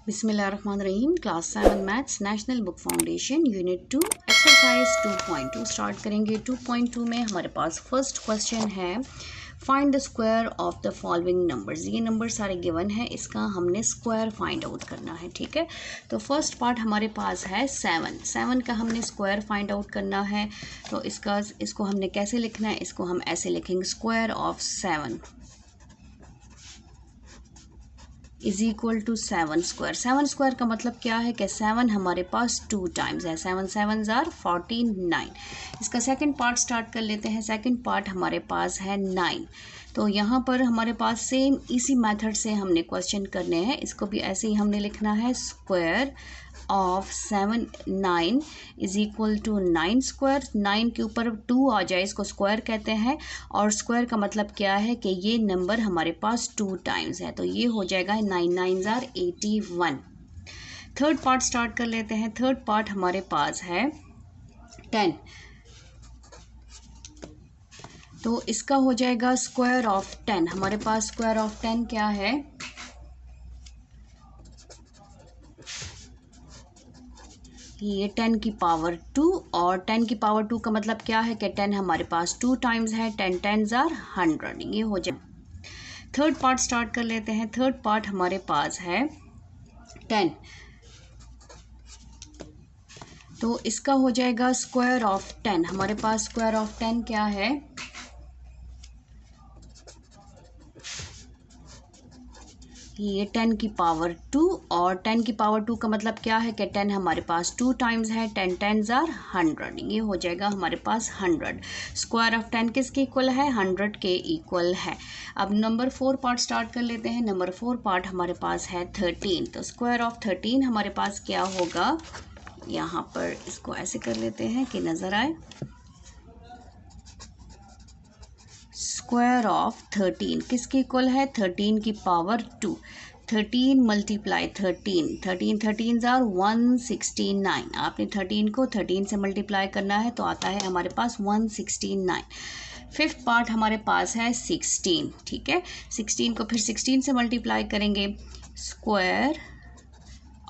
बिस्मिल्लाहिर्रहमानिर्रहीम। Class 7 maths national book foundation unit 2 exercise 2.2 start करेंगे। 2.2 में हमारे पास फर्स्ट क्वेश्चन है find the square of the following numbers. ये नंबर सारे गिवन है, इसका हमने स्क्वायर फाइंड आउट करना है। ठीक है, तो फर्स्ट पार्ट हमारे पास है 7 का हमने स्क्वायर फाइंड आउट करना है। तो इसको हमने कैसे लिखना है, इसको हम ऐसे लिखेंगे square of 7 is equal to 7 square. 7 square का मतलब क्या है कि 7 हमारे पास 2 टाइम्स है। 7 7 आर 49। इसका सेकंड पार्ट स्टार्ट कर लेते हैं। सेकंड पार्ट हमारे पास है 9। तो यहाँ पर हमारे पास सेम इसी मेथड से हमने क्वेश्चन करने हैं। इसको भी ऐसे ही हमने लिखना है square of 7 9 is equal to 9 square. 9 के ऊपर 2 आ जाए इसको स्क्वायर कहते हैं, और स्क्वायर का मतलब क्या है कि ये नंबर हमारे पास 2 टाइम्स है, तो ये हो जाएगा 9 9 आर 81। थर्ड पार्ट स्टार्ट कर लेते हैं। थर्ड पार्ट हमारे पास है 10। तो इसका हो जाएगा स्क्वायर ऑफ 10। हमारे पास स्क्वायर ऑफ 10 क्या है, ये 10 की पावर 2, और 10 की पावर 2 का मतलब क्या है कि 10 हमारे पास 2 टाइम्स है। 10 10 आर 100। ये हो जाए। थर्ड पार्ट स्टार्ट कर लेते हैं। थर्ड पार्ट हमारे पास है 10। तो इसका हो जाएगा स्क्वायर ऑफ 10। हमारे पास स्क्वायर ऑफ 10 क्या है, ये 10 की पावर 2, और 10 की पावर 2 का मतलब क्या है कि 10 हमारे पास 2 टाइम्स है। 10 10 आर 100। ये हो जाएगा हमारे पास 100। स्क्वायर ऑफ 10 किसके इक्वल है, 100 के इक्वल है। अब नंबर 4 पार्ट स्टार्ट कर लेते हैं। नंबर 4 पार्ट हमारे पास है 13। तो स्क्वायर ऑफ 13 हमारे पास क्या होगा, यहाँ पर इसको ऐसे कर लेते हैं कि नज़र आए। स्क्वायर ऑफ 13 किसके इक्वल है, 13 की पावर 2। 13 multiply 13, 13 13 are 169। आपने 13 को 13 से मल्टीप्लाई करना है तो आता है हमारे पास 169। फिफ्थ पार्ट हमारे पास है 16। ठीक है, 16 को फिर 16 से मल्टीप्लाई करेंगे। Square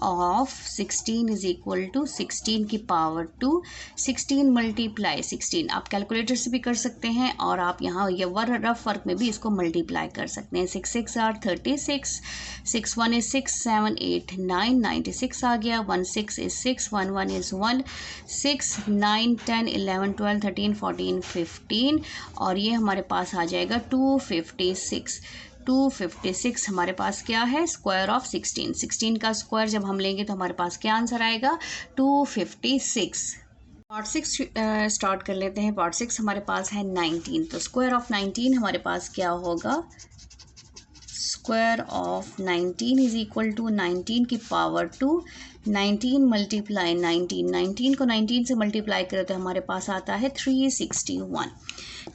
of 16 is equal to 16 की पावर 2। 16 मल्टीप्लाई 16 आप कैलकुलेटर से भी कर सकते हैं, और आप यहाँ ये रफ वर्क में भी इसको मल्टीप्लाई कर सकते हैं। 6 6 आर 36, 6 1 इज 6, 7 8 9 96 आ गया। 1 6 इज 6, 1 1 इज 1, 6 9 10 11 12 13 14 15, और ये हमारे पास आ जाएगा 256। 256 हमारे पास क्या है, स्क्वायर ऑफ 16। 16 का स्क्वायर जब हम लेंगे तो हमारे पास क्या आंसर आएगा, 256। पार्ट 6 स्टार्ट कर लेते हैं। पार्ट 6 हमारे पास है 19। तो स्क्वायर ऑफ 19 हमारे पास क्या होगा, square of 19 is equal to 19 की पावर 2। 19 मल्टीप्लाई 19, 19 को 19 से मल्टीप्लाई करें तो हमारे पास आता है 361।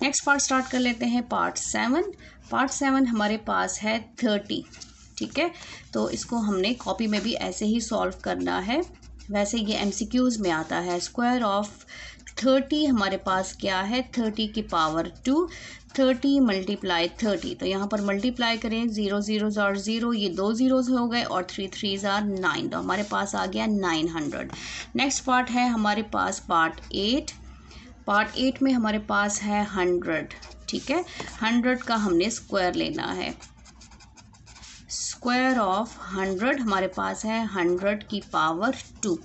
नेक्स्ट पार्ट स्टार्ट कर लेते हैं। पार्ट 7। पार्ट 7 हमारे पास है 30। ठीक है, तो इसको हमने कॉपी में भी ऐसे ही सॉल्व करना है, वैसे ये एमसीक्यूज में आता है। स्क्वायर ऑफ 30 हमारे पास क्या है, 30 की पावर 2। 30 मल्टीप्लाई 30, तो यहाँ पर मल्टीप्लाई करें, 0 0 और 0, ये 2 ज़ीरोज़ हो गए, और 3 3 आर 9, तो हमारे पास आ गया 900। नेक्स्ट पार्ट है हमारे पास पार्ट 8। पार्ट 8 में हमारे पास है 100। ठीक है, 100 का हमने स्क्वायर लेना है। स्क्वायर ऑफ 100 हमारे पास है 100 की पावर 2।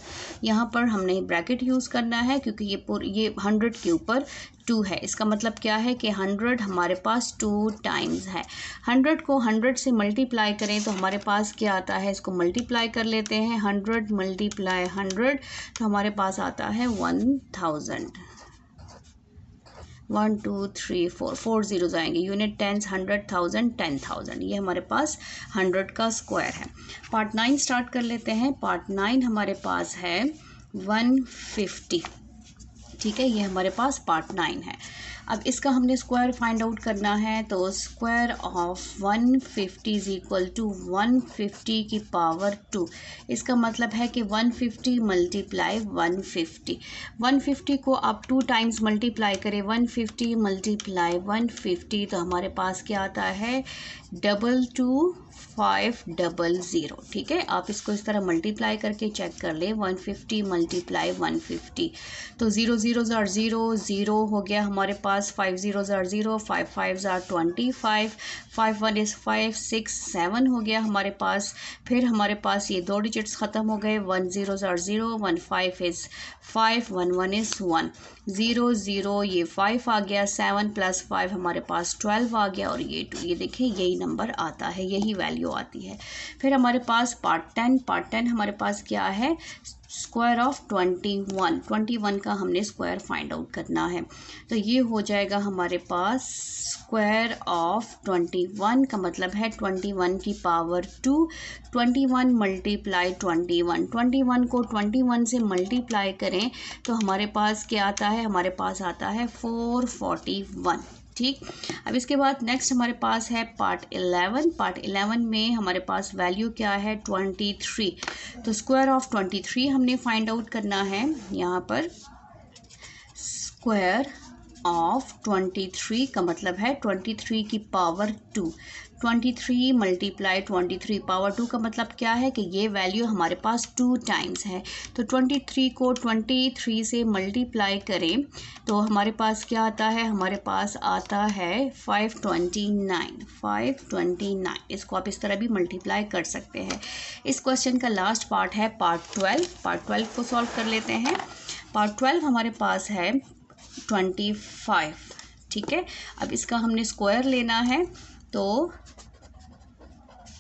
यहाँ पर हमने ब्रैकेट यूज़ करना है क्योंकि ये 100 के ऊपर 2 है। इसका मतलब क्या है कि 100 हमारे पास 2 टाइम्स है। 100 को 100 से मल्टीप्लाई करें तो हमारे पास क्या आता है, इसको मल्टीप्लाई कर लेते हैं। 100 मल्टीप्लाई 100, तो हमारे पास आता है 1000। 1 2 3 4 4 ज़ीरोज़ आएंगे। यूनिट टेंस 100 1000 10,000, ये हमारे पास 100 का स्क्वायर है। पार्ट 9 स्टार्ट कर लेते हैं। पार्ट 9 हमारे पास है 150। ठीक है, ये हमारे पास पार्ट 9 है। अब इसका हमने स्क्वायर फाइंड आउट करना है, तो square of 150 is equal to 150 की पावर 2। इसका मतलब है कि 150 मल्टीप्लाई 150। 150 को आप 2 टाइम्स मल्टीप्लाई करें, 150 मल्टीप्लाई 150, तो हमारे पास क्या आता है, 22,500। ठीक है, आप इसको इस तरह मल्टीप्लाई करके चेक कर लें, 150 मल्टीप्लाई 150, तो 0 0 ज़ार 0 0 हो गया हमारे पास, 5 0 ज़ार 0, 5 5 ज़ार 25, 5 1 इज़ 5, 6 7 हो गया हमारे पास। फिर हमारे पास ये दो डिजिट्स ख़त्म हो गए, 1 0 ज़ार 0, 1 5 इज़ 5, 1 1 इज़ 1, 0 0 ये 5 आ गया, 7 + 5 हमारे पास 12 आ गया, और ये 2, ये देखिए यही नंबर आता है, यही वैल्यू आती है। फिर हमारे पास पार्ट 10 हमारे पास क्या है, स्क्वायर ऑफ 21 का हमने स्क्वायर फाइंड आउट करना है। तो ये हो जाएगा हमारे पास स्क्वायर ऑफ 21 का मतलब है 21 की पावर 2, 21 मल्टीप्लाई 21 को 21 से मल्टीप्लाई करें तो हमारे पास क्या आता है, हमारे पास आता है 441। ठीक, अब इसके बाद नेक्स्ट हमारे पास है पार्ट 11 में हमारे पास वैल्यू क्या है 23। तो स्क्वायर ऑफ 23 हमने फाइंड आउट करना है। यहाँ पर स्क्वायर ऑफ 23 का मतलब है 23 की पावर 2, 23 मल्टीप्लाई 23 पावर 2 का मतलब क्या है कि ये वैल्यू हमारे पास 2 टाइम्स है। तो 23 को 23 से मल्टीप्लाई करें तो हमारे पास क्या आता है, हमारे पास आता है 529। इसको आप इस तरह भी मल्टीप्लाई कर सकते हैं। इस क्वेश्चन का लास्ट पार्ट है पार्ट 12 को सॉल्व कर लेते हैं। पार्ट 12 हमारे पास है 25। ठीक है, अब इसका हमने स्क्वायर लेना है, तो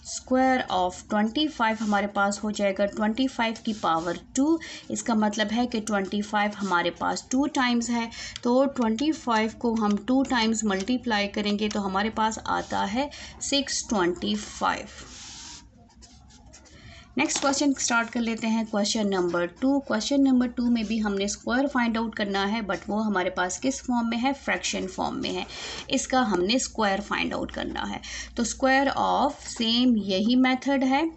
स्क्वायर ऑफ 25 हमारे पास हो जाएगा 25 की पावर 2। इसका मतलब है कि 25 हमारे पास 2 टाइम्स है, तो 25 को हम 2 टाइम्स मल्टीप्लाई करेंगे तो हमारे पास आता है 625। नेक्स्ट क्वेश्चन स्टार्ट कर लेते हैं, क्वेश्चन नंबर 2। क्वेश्चन नंबर 2 में भी हमने स्क्वायर फाइंड आउट करना है, बट वो हमारे पास किस फॉर्म में है, फ्रैक्शन फॉर्म में है। इसका हमने स्क्वायर फाइंड आउट करना है। तो स्क्वायर ऑफ सेम यही मेथड है,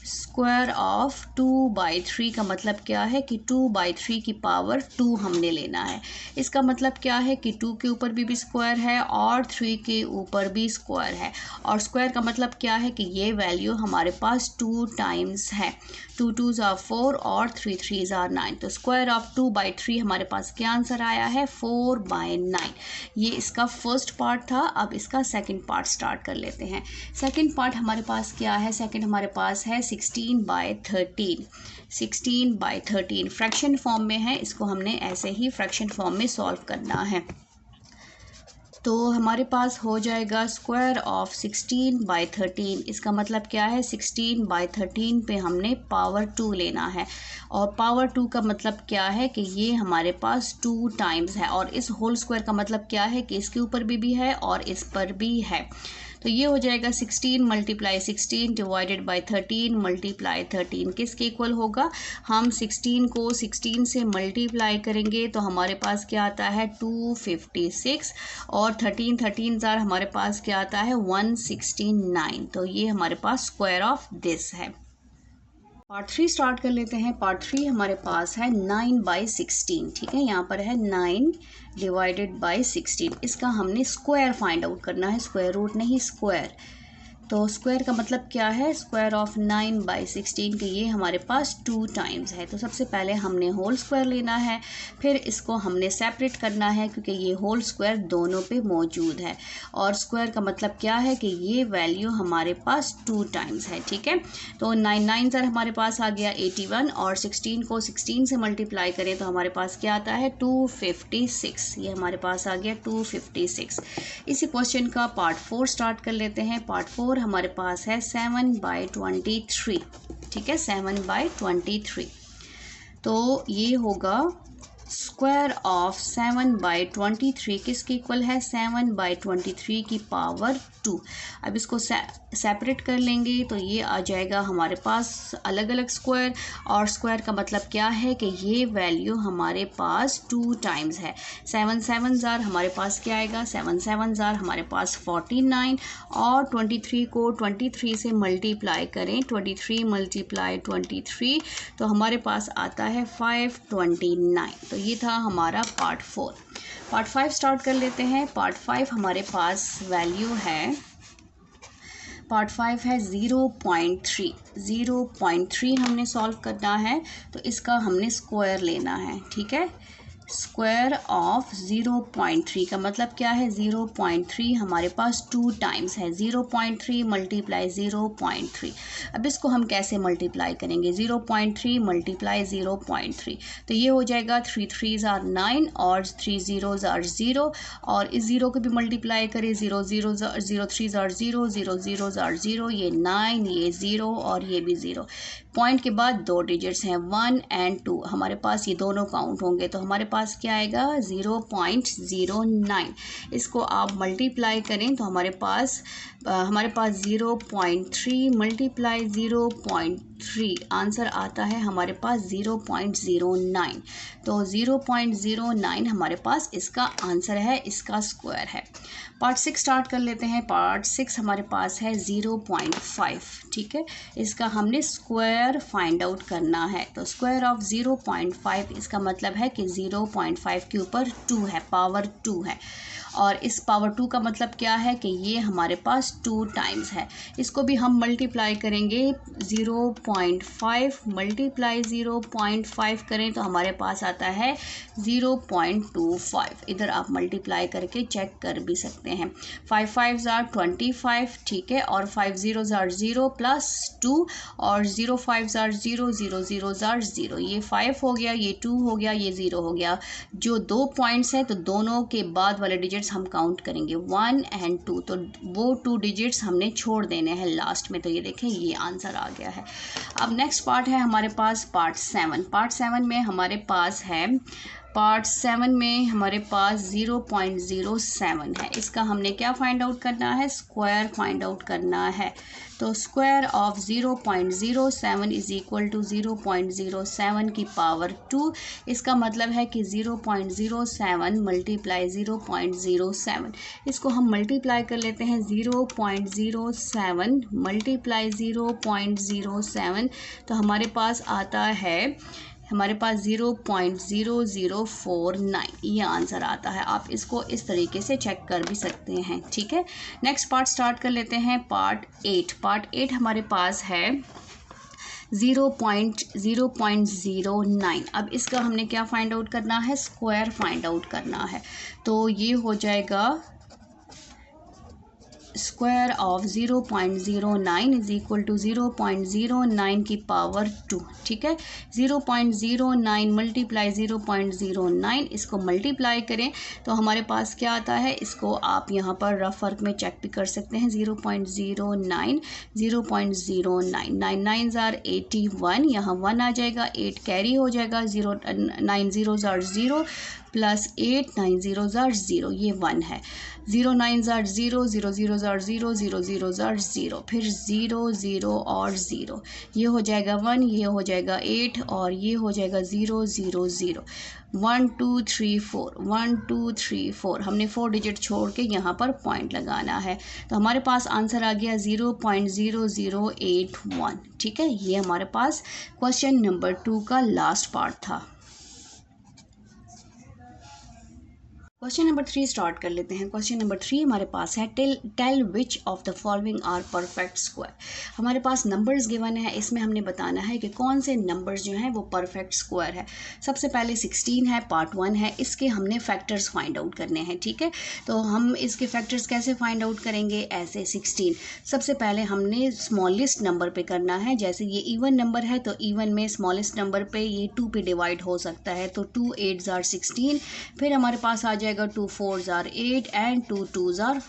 स्क्वायर ऑफ 2/3 का मतलब क्या है कि 2/3 की पावर 2 हमने लेना है। इसका मतलब क्या है कि 2 के ऊपर भी स्क्वायर है और 3 के ऊपर भी स्क्वायर है, और स्क्वायर का मतलब क्या है कि ये वैल्यू हमारे पास 2 टाइम्स है। 2 2s are 4 और 3 3s are 9। तो स्क्वायर ऑफ 2/3 हमारे पास क्या आंसर आया है, 4/9। ये इसका फर्स्ट पार्ट था। अब इसका सेकंड पार्ट स्टार्ट कर लेते हैं। सेकंड पार्ट हमारे पास क्या है, सेकंड हमारे पास है 16/13 फ्रैक्शन फॉर्म में है। इसको हमने ऐसे ही फ्रैक्शन फॉर्म में सॉल्व करना है। तो हमारे पास हो जाएगा स्क्वायर ऑफ 16/13। इसका मतलब क्या है, 16/13 पे हमने पावर 2 लेना है, और पावर 2 का मतलब क्या है कि ये हमारे पास 2 टाइम्स है, और इस होल स्क्वायर का मतलब क्या है कि इसके ऊपर भी है और इस पर भी है। तो ये हो जाएगा 16 मल्टीप्लाई 16 डिवाइडेड बाय 13 मल्टीप्लाई 13 किसके इक्वल होगा, हम 16 को 16 से मल्टीप्लाई करेंगे तो हमारे पास क्या आता है 256, और 13 ज़ार हमारे पास क्या आता है 169। तो ये हमारे पास स्क्वायर ऑफ दिस है। पार्ट 3 स्टार्ट कर लेते हैं। पार्ट 3 हमारे पास है 9/16। ठीक है, यहाँ पर है 9 डिवाइडेड बाय 16। इसका हमने स्क्वायर फाइंड आउट करना है, स्क्वायर रूट नहीं, स्क्वायर। तो स्क्वायर का मतलब क्या है, स्क्वायर ऑफ 9/16 के ये हमारे पास 2 टाइम्स है। तो सबसे पहले हमने होल स्क्वायर लेना है, फिर इसको हमने सेपरेट करना है क्योंकि ये होल स्क्वायर दोनों पे मौजूद है, और स्क्वायर का मतलब क्या है कि ये वैल्यू हमारे पास 2 टाइम्स है। ठीक है, तो 9 ज़र हमारे पास आ गया 81, और 16 को 16 से मल्टीप्लाई करें तो हमारे पास क्या आता है 256। ये हमारे पास आ गया 256। इसी क्वेश्चन का पार्ट 4 स्टार्ट कर लेते हैं। पार्ट 4 हमारे पास है 7/23। ठीक है, 7/23। तो ये होगा स्क्वायर ऑफ 7/23 किसके इक्वल है, 7/23 की पावर 2। अब इसको सेपरेट कर लेंगे तो ये आ जाएगा हमारे पास अलग अलग स्क्वायर, और स्क्वायर का मतलब क्या है कि ये वैल्यू हमारे पास 2 टाइम्स है। 7 7 ज़ार हमारे पास क्या आएगा, 7 7 ज़ार हमारे पास 49, और 23 को 23 से मल्टीप्लाई करें, 23 मल्टीप्लाई 23 तो हमारे पास आता है 529। तो ये था हमारा पार्ट 4। पार्ट 5 स्टार्ट कर लेते हैं। पार्ट 5 हमारे पास वैल्यू है पार्ट 5 है 0.3। 0.3 हमने सॉल्व करना है, तो इसका हमने स्क्वायर लेना है, ठीक है। स्क्वायर ऑफ 0.3 का मतलब क्या है, 0.3 हमारे पास 2 टाइम्स है। 0.3 मल्टीप्लाई 0.3। अब इसको हम कैसे मल्टीप्लाई करेंगे, 0.3 मल्टीप्लाई 0.3, तो ये हो जाएगा 3 3s are 9 और 3 zeros are 0, और इस 0 को भी मल्टीप्लाई करें, 0 0 0 3s are 0, 0 zeros are 0, ये 9, ये 0 और ये भी 0। पॉइंट के बाद 2 डिजिट्स हैं 1 एंड 2, हमारे पास ये दोनों काउंट होंगे, तो हमारे पास क्या आएगा 0.09। इसको आप मल्टीप्लाई करें तो हमारे पास 0.3 मल्टीप्लाई 0.3 आंसर आता है हमारे पास 0.09। तो 0.09 हमारे पास इसका आंसर है, इसका स्क्वायर है। पार्ट 6 स्टार्ट कर लेते हैं। पार्ट 6 हमारे पास है 0.5, ठीक है। इसका हमने स्क्वायर फाइंड आउट करना है, तो स्क्वायर ऑफ 0.5 इसका मतलब है कि 0.5 के ऊपर 2 है, पावर 2 है, और इस पावर 2 का मतलब क्या है कि ये हमारे पास 2 टाइम्स है। इसको भी हम मल्टीप्लाई करेंगे, 0.5 मल्टीप्लाई 0.5 करें तो हमारे पास आता है 0.25। इधर आप मल्टीप्लाई करके चेक कर भी सकते हैं। 5 5s are 25, ठीक है, और 5 zeros are 0 प्लस 2, और 0 5s are 0, 0 zeros are 0। ये 5 हो गया, ये 2 हो गया, ये 0 हो गया। जो 2 पॉइंट्स हैं तो दोनों के बाद वाले डिजिट्स हम काउंट करेंगे 1 एंड 2, तो वो 2 डिजिट्स हमने छोड़ देने हैं लास्ट में। तो ये देखें, ये आंसर आ गया है। अब नेक्स्ट पार्ट है हमारे पास पार्ट 7। पार्ट 7 में हमारे पास है, पार्ट 7 में हमारे पास 0.07 है। इसका हमने क्या फाइंड आउट करना है, स्क्वायर फाइंड आउट करना है। तो square of 0.07 is equal to 0.07 की पावर 2। इसका मतलब है कि 0.07 मल्टीप्लाई 0.07। इसको हम मल्टीप्लाई कर लेते हैं, 0.07 मल्टीप्लाई 0.07, तो हमारे पास आता है, हमारे पास 0.0049 ये आंसर आता है। आप इसको इस तरीके से चेक कर भी सकते हैं, ठीक है। नेक्स्ट पार्ट स्टार्ट कर लेते हैं, पार्ट 8। पार्ट 8 हमारे पास है 0.09। अब इसका हमने क्या फाइंड आउट करना है, स्क्वायर फाइंड आउट करना है। तो ये हो जाएगा square of 0.09 is equal to 0.09 की पावर 2, ठीक है। 0.09 मल्टीप्लाई 0.09, इसको मल्टीप्लाई करें तो हमारे पास क्या आता है, इसको आप यहाँ पर रफ वर्क में चेक भी कर सकते हैं। 0.09 0.09, 9 9s are 81, यहाँ 1 आ जाएगा, 8 कैरी हो जाएगा, 9 zeros are 0 plus 8 9 zeros are 0, ये 1 है। 0 9s are 0, 0 zeros are 0, 0 zeros are 0, फिर 0 0 और 0, ये हो जाएगा 1, ये हो जाएगा 8 और ये हो जाएगा 0 0 0। 1 2 3 4, 1 2 3 4, हमने 4 डिजिट छोड़ के यहाँ पर पॉइंट लगाना है, तो हमारे पास आंसर आ गया 0.0081, ठीक है। ये हमारे पास क्वेश्चन नंबर 2 का लास्ट पार्ट था। क्वेश्चन नंबर 3 स्टार्ट कर लेते हैं। क्वेश्चन नंबर 3 हमारे पास है, tell which of the following are perfect square. हमारे पास नंबर्स गिवन है, इसमें हमने बताना है कि कौन से नंबर्स जो हैं वो परफेक्ट स्क्वायर है। सबसे पहले 16 है, पार्ट 1 है, इसके हमने फैक्टर्स फाइंड आउट करने हैं, ठीक है। तो हम इसके फैक्टर्स कैसे फाइंड आउट करेंगे, ऐसे 16 सबसे पहले हमने स्मॉलेस्ट नंबर पे करना है। जैसे ये इवन नंबर है तो इवन में स्मॉलेस्ट नंबर पे ये 2 पे डिवाइड हो सकता है, तो 2 8s are 16, फिर हमारे पास आ जाएगा 2 4s are 8 and 2 2s are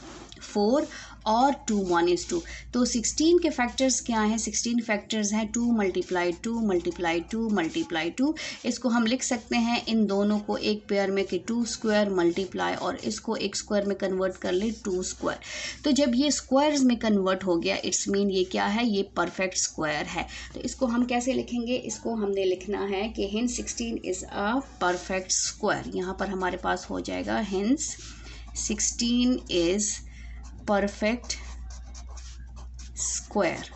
4 और 2 1 is 2। तो 16 के फैक्टर्स क्या हैं, 16 फैक्टर्स हैं 2 मल्टीप्लाई 2 मल्टीप्लाई 2 मल्टीप्लाई 2। इसको हम लिख सकते हैं इन दोनों को एक पेयर में कि 2 स्क्वायर मल्टीप्लाई, और इसको एक स्क्वायर में कन्वर्ट कर ले 2 स्क्वायर। तो जब ये स्क्वायर्स में कन्वर्ट हो गया, इट्स मीन ये क्या है, ये परफेक्ट स्क्वायर है। तो इसको हम कैसे लिखेंगे, इसको हमने लिखना है कि hints 16 is a perfect square. यहाँ पर हमारे पास हो जाएगा हिंस 16 इज़ परफेक्ट स्क्वायर,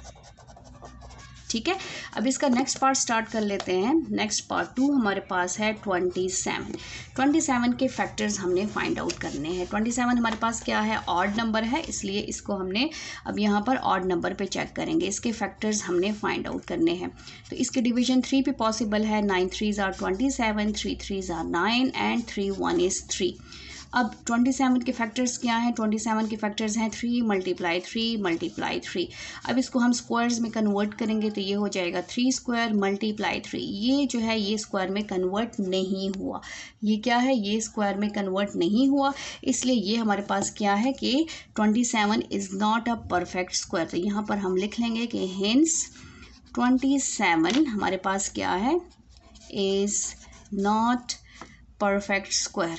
ठीक है। अब इसका नेक्स्ट पार्ट स्टार्ट कर लेते हैं। नेक्स्ट पार्ट 2 हमारे पास है 27। 27 के फैक्टर्स हमने फाइंड आउट करने हैं। 27 हमारे पास क्या है, ऑड नंबर है, इसलिए इसको हमने अब यहाँ पर ऑड नंबर पे चेक करेंगे। इसके फैक्टर्स हमने फाइंड आउट करने हैं। तो इसके डिवीजन 3 पे पॉसिबल है। 9 3s are 27, 3 3s are 9 and 3 1 is 3। अब 27 के फैक्टर्स क्या हैं? 27 के फैक्टर्स हैं 3 मल्टीप्लाई 3 मल्टीप्लाई 3। अब इसको हम स्क्वायर्स में कन्वर्ट करेंगे तो ये हो जाएगा 3 स्क्वायर मल्टीप्लाई 3। ये जो है ये स्क्वायर में कन्वर्ट नहीं हुआ। ये क्या है, ये स्क्वायर में कन्वर्ट नहीं हुआ, इसलिए ये हमारे पास क्या है कि 27 is not a perfect square. तो यहाँ पर हम लिख लेंगे कि हेंस 27 हमारे पास क्या है, is not perfect square.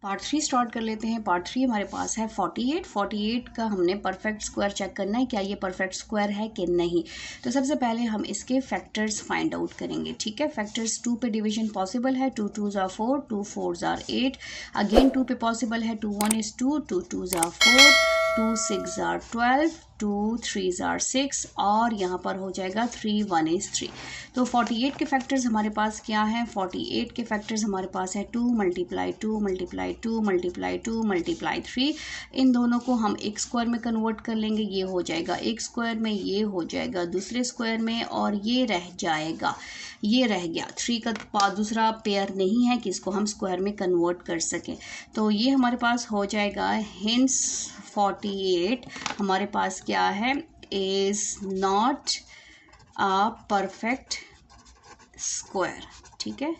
Part 3 start कर लेते हैं। पार्ट 3 हमारे पास है 48 का हमने परफेक्ट स्क्वायर चेक करना है, क्या ये परफेक्ट स्क्वायर है कि नहीं। तो सबसे पहले हम इसके फैक्टर्स फाइंड आउट करेंगे, ठीक है। फैक्टर्स 2 पे डिवीजन पॉसिबल है, 2 2s are 4, 2 4s are 8। Again 2 पे पॉसिबल है, 2 1 is 2, 2 2s are 4, 2 6 are 12, 2 3s are 6 और यहाँ पर हो जाएगा 3 1 is 3। तो 48 के फैक्टर्स हमारे पास क्या है, 48 के फैक्टर्स हमारे पास है 2 मल्टीप्लाई 2 मल्टीप्लाई 2 मल्टीप्लाई 2 मल्टीप्लाई 3। इन दोनों को हम एक स्क्वायर में कन्वर्ट कर लेंगे, ये हो जाएगा एक स्क्वायर में, ये हो जाएगा दूसरे स्क्वायर में और ये रह जाएगा, ये रह गया 3 का दूसरा पेयर नहीं है कि इसको हम स्क्वायर में कन्वर्ट कर सकें। तो ये हमारे पास हो जाएगा हेंस 48 हमारे पास क्या है, is not a perfect square, ठीक है।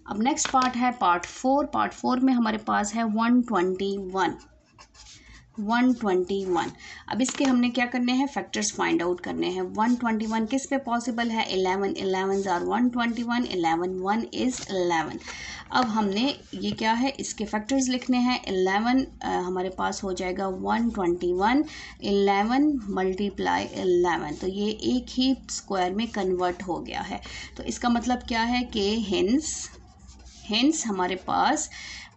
अब नेक्स्ट पार्ट है पार्ट 4। पार्ट 4 में हमारे पास है 121। अब इसके हमने क्या करने हैं, फैक्टर्स फाइंड आउट करने हैं। 121 किस पे पॉसिबल है, 11 11s are 121, 11 1 is 11। अब हमने ये क्या है, इसके फैक्टर्स लिखने हैं। 11 हमारे पास हो जाएगा 121, 11 मल्टीप्लाई 11, तो ये एक ही स्क्वायर में कन्वर्ट हो गया है। तो इसका मतलब क्या है कि हेंस हमारे पास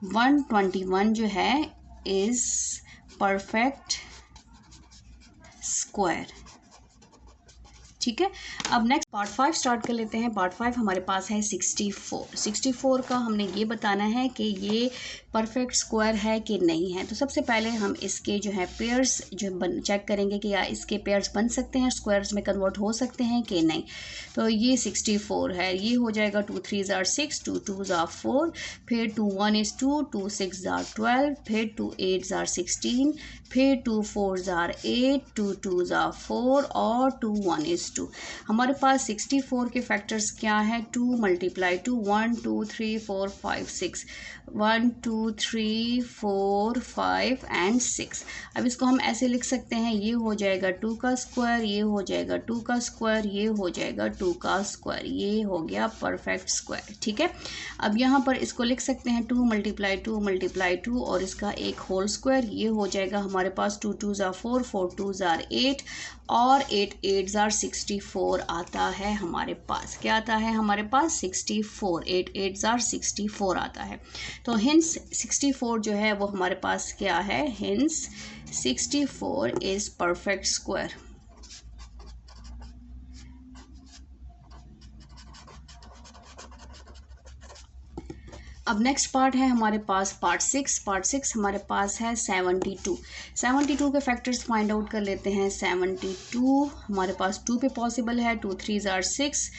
121 जो है इज़ परफेक्ट स्क्वायर, ठीक है। अब नेक्स्ट पार्ट 5 स्टार्ट कर लेते हैं। पार्ट 5 हमारे पास है 64 का हमने ये बताना है कि ये परफेक्ट स्क्वायर है कि नहीं है। तो सबसे पहले हम इसके जो है पेयर्स जो चेक करेंगे कि या इसके पेयर्स बन सकते हैं, स्क्वायर्स में कन्वर्ट हो सकते हैं कि नहीं। तो ये 64 है, ये हो जाएगा 2 3s are 6, 2 2s are 4, फिर 2 1 is 2, 2 6s are 12, फिर 2 8s are 16, फिर 2 4s are 8, 2 2s are 4 और 2 1 is 2। हमारे पास 64 के फैक्टर्स क्या है, 2 मल्टीप्लाई 2, 1 2 3 4 5 6, 1 2 3 4 5 एंड 6। अब इसको हम ऐसे लिख सकते हैं, ये हो जाएगा 2 का स्क्वायर, ये हो जाएगा 2 का स्क्वायर, ये हो जाएगा 2 का स्क्वायर, ये हो गया परफेक्ट स्क्वायर, ठीक है। अब यहाँ पर इसको लिख सकते हैं 2 मल्टीप्लाई 2 मल्टीप्लाई 2 और इसका एक होल स्क्वायर, ये हो जाएगा हमारे पास 2 2s are 4, 4 2s are 8 और 8 8s are 64 आता है हमारे पास। क्या आता है हमारे पास, 64, 8 8s are 64 आता है। तो हिंस 64 जो है वो हमारे पास क्या है, हिंस 64 इज परफेक्ट स्क्वायर। अब नेक्स्ट पार्ट है हमारे पास पार्ट 6। पार्ट 6 हमारे पास है 72 के फैक्टर्स फाइंड आउट कर लेते हैं। 72 हमारे पास 2 पे पॉसिबल है, 2 3s are 6,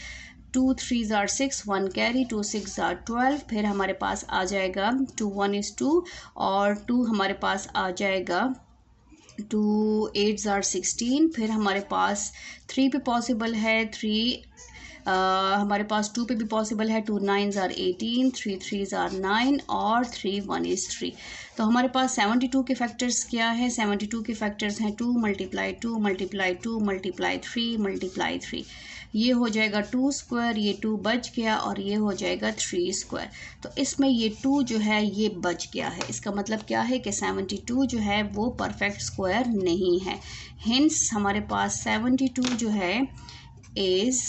2 3s are 6, 1 carry, 2 6 are 12, फिर हमारे पास आ जाएगा 2 1 is 2 और 2 हमारे पास आ जाएगा 2 8s are 16, फिर हमारे पास 3 पे पॉसिबल है, 3 हमारे पास 2 पे भी पॉसिबल है, 2 9s are 18, 3 3s are 9 और 3 1 is 3। तो हमारे पास 72 के फैक्टर्स क्या है, 72 के फैक्टर्स हैं 2 मल्टीप्लाई 2 मल्टीप्लाई 2 मल्टीप्लाई 3 मल्टीप्लाई 3, ये हो जाएगा 2 स्क्वायर, ये 2 बच गया और ये हो जाएगा 3 स्क्वायर। तो इसमें ये 2 जो है ये बच गया है, इसका मतलब क्या है कि 72 जो है वो परफेक्ट स्क्वायर नहीं है। हिंस हमारे पास 72 जो है is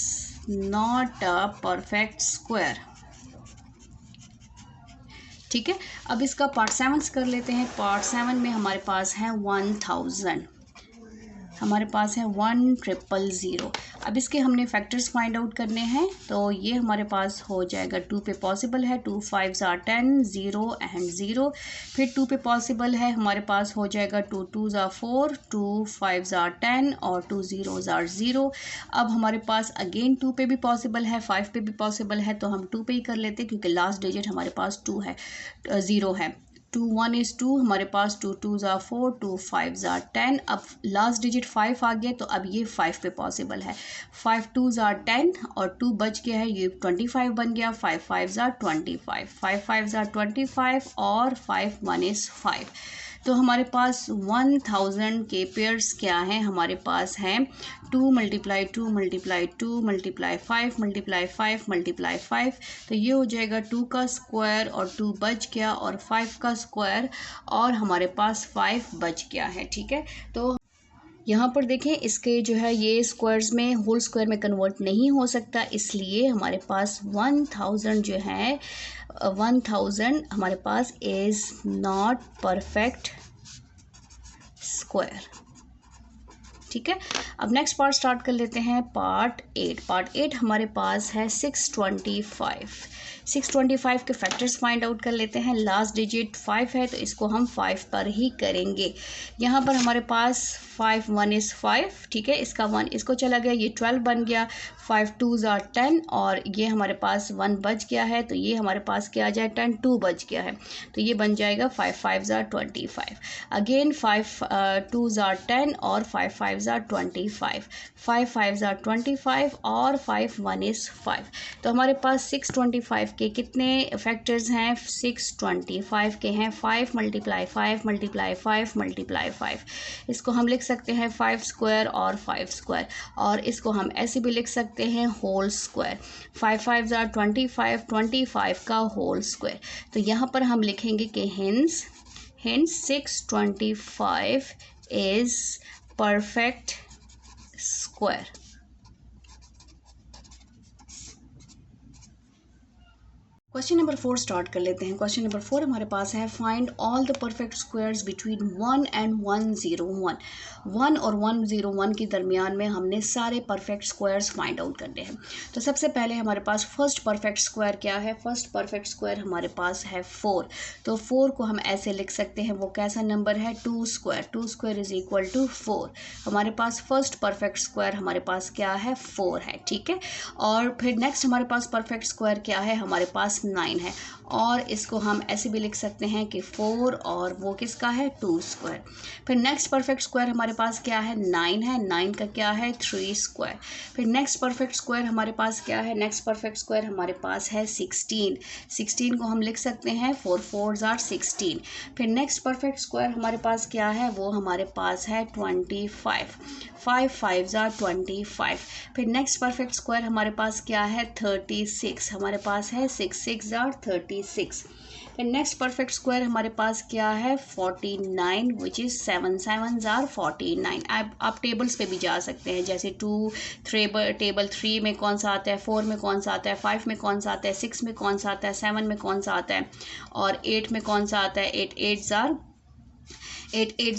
not a perfect square, ठीक है। अब इसका पार्ट 7 कर लेते हैं। पार्ट 7 में हमारे पास है 1000। हमारे पास है 1000। अब इसके हमने फैक्टर्स फाइंड आउट करने हैं, तो ये हमारे पास हो जाएगा 2 पे पॉसिबल है, 2 5s are 10, 0 एंड 0। फिर 2 पे पॉसिबल है, हमारे पास हो जाएगा 2 2s are 4, 2 5s are 10 और 2 0s are 0। अब हमारे पास अगेन 2 पे भी पॉसिबल है, 5 पे भी पॉसिबल है, तो हम 2 पे ही कर लेते हैं क्योंकि लास्ट डिजिट हमारे पास 2 है, 0 है। 2 1 is 2, हमारे पास 2 2s are 4, 2 5s are 10। अब लास्ट डिजिट 5 आ गया, तो अब ये 5 पे पॉसिबल है। 5 2s are 10 और 2 बच गया है, ये 25 बन गया। 5 5s are 25, 5 5s are 25 और 5 1 is 5। तो हमारे पास 1000 के पेयर्स क्या हैं, हमारे पास हैं 2 × 2 × 2 × 5 × 5 × 5। तो ये हो जाएगा 2 का स्क्वायर और 2 बच गया, और 5 का स्क्वायर और हमारे पास 5 बच गया है। ठीक है, तो यहाँ पर देखें, इसके जो है ये स्क्वायर्स में होल स्क्वायर में कन्वर्ट नहीं हो सकता, इसलिए हमारे पास 1000 जो है 1000 हमारे पास इज़ नॉट परफेक्ट स्क्वायर। ठीक है, अब नेक्स्ट पार्ट स्टार्ट कर लेते हैं। पार्ट 8 हमारे पास है 625। 625 के फैक्टर्स फाइंड आउट कर लेते हैं। लास्ट डिजिट 5 है, तो इसको हम 5 पर ही करेंगे। यहाँ पर हमारे पास 5 1 is 5। ठीक है, इसका 1 इसको चला गया, ये 12 बन गया। 5 2s are 10 और ये हमारे पास 1 बच गया है, तो ये हमारे पास क्या आ जाए 10 2 बच गया है, तो ये बन जाएगा 5 5s are 25। Again 5 2s are 10 और 5 5s are 25, 5 5s are 25 और 5 1 is 5। तो हमारे पास 625 के कितने फैक्टर्स हैं? 625 के हैं 5 × 5 × 5 × 5। इसको हम लिख सकते हैं 5 स्क्वायर और 5 स्क्वायर, और इसको हम ऐसे भी लिख सकते हैं होल स्क्वायर। 5 5s are 25, 25 का होल स्क्वायर। तो यहाँ पर हम लिखेंगे कि hints 625 is perfect square. Question number 4 start कर लेते हैं। क्वेश्चन नंबर 4 हमारे पास है find all the perfect squares between 1 and 101। 1 और 101 के दरमियान में हमने सारे परफेक्ट स्क्वायर्स फाइंड आउट करने हैं। तो सबसे पहले हमारे पास फर्स्ट परफेक्ट स्क्वायर क्या है? फर्स्ट परफेक्ट स्क्वायर हमारे पास है 4। तो 4 को हम ऐसे लिख सकते हैं, वो कैसा नंबर है? 2 square. 2 square is equal to 4। हमारे पास फर्स्ट परफेक्ट स्क्वायर हमारे पास क्या है? 4 है। ठीक है, और फिर नेक्स्ट हमारे पास परफेक्ट स्क्वायर क्या है? हमारे पास 9 है, और इसको हम ऐसे भी लिख सकते हैं कि 4 और वो किसका है? 2 स्क्वायर। फिर नेक्स्ट परफेक्ट स्क्वायर हमारे पास क्या है? 9 है। 9 का क्या है? 3 स्क्वायर। फिर नेक्स्ट परफेक्ट स्क्वायर हमारे पास क्या है? नेक्स्ट परफेक्ट स्क्वायर हमारे पास है 16। 16 को हम लिख सकते हैं 4 4s are 16। फिर नेक्स्ट परफेक्ट स्क्वायर हमारे पास क्या है? वो हमारे पास है 25। 5 5s are 25। फिर नेक्स्ट परफेक्ट स्क्वायर हमारे पास क्या है? 36। हमारे पास है 6 6s are 36। फिर नेक्स्ट परफेक्ट स्क्वायर हमारे पास क्या है? 49, विच इज़ 7 7s are 49। आप टेबल्स पे भी जा सकते हैं, जैसे 2 टेबल 3 में कौन सा आता है, 4 में कौन सा आता है, 5 में कौन सा आता है, 6 में कौन सा आता है, 7 में कौन सा आता है, और 8 में कौन सा आता है। 8 8s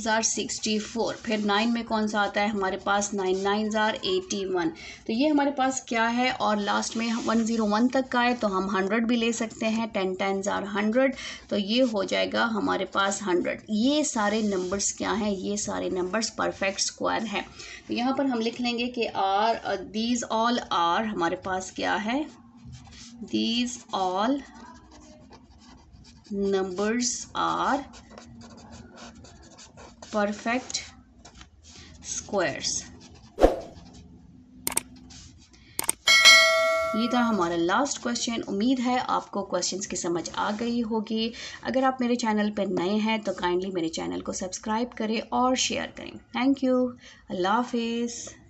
are 64। फिर 9 में कौन सा आता है? हमारे पास 9 9s are 81। तो ये हमारे पास क्या है, और लास्ट में 101 तक का है, तो हम 100 भी ले सकते हैं। 10 10s are 100, तो ये हो जाएगा हमारे पास 100। ये सारे नंबर्स क्या हैं? ये सारे नंबर्स परफेक्ट स्क्वायर हैं। तो यहाँ पर हम लिख लेंगे कि दीज ऑल आर, हमारे पास क्या है? These all numbers are perfect squares. ये था हमारा लास्ट क्वेश्चन। उम्मीद है आपको क्वेश्चंस की समझ आ गई होगी। अगर आप मेरे चैनल पर नए हैं तो काइंडली मेरे चैनल को सब्सक्राइब करें और शेयर करें। Thank you. अल्लाह हाफिज़।